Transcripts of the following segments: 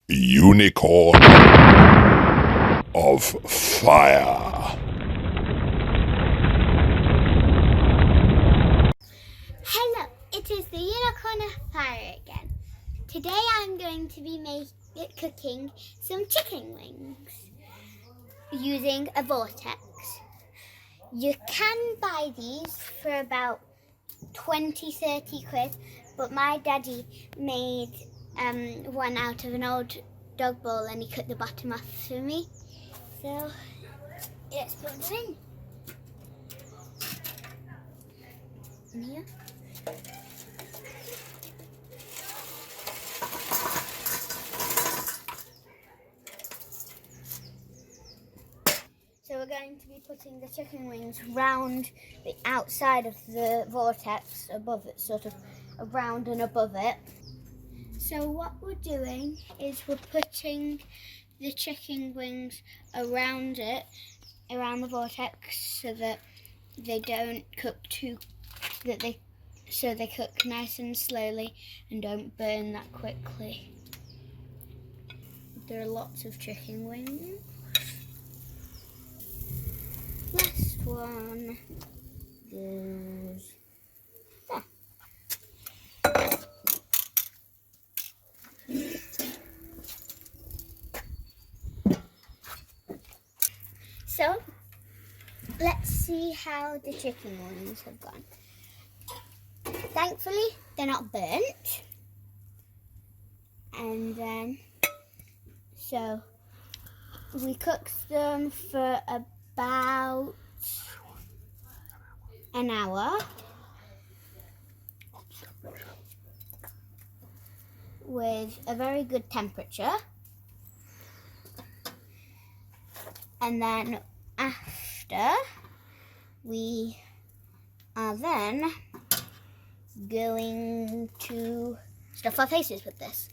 Unicorn of fire. Hello, it is the Unicorn of Fire again. Today I'm going to be cooking some chicken wings using a vortex. You can buy these for about 20-30 quid, but my daddy made one out of an old dog bowl and he cut the bottom off for me. So let's put them in here. So we're going to be putting the chicken wings round the outside of the vortex, above it, sort of around and above it. So what we're doing is we're putting the chicken wings around it, around the vortex, so that they don't cook so they cook nice and slowly and don't burn that quickly. There are lots of chicken wings. Last one goes there. So let's see how the chicken wings have gone. Thankfully, they're not burnt. And then, so we cooked them for about an hour with a very good temperature. And then after, we are then going to stuff our faces with this,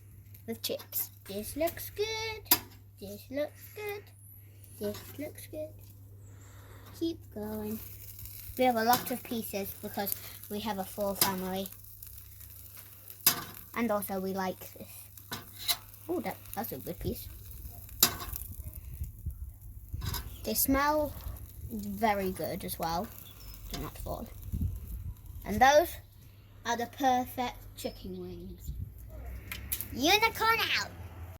with chips. This looks good. This looks good. This looks good. Keep going. We have a lot of pieces because we have a full family. And also we like this. Oh, that's a good piece. They smell very good as well. Do not fall. And those are the perfect chicken wings. Unicorn out!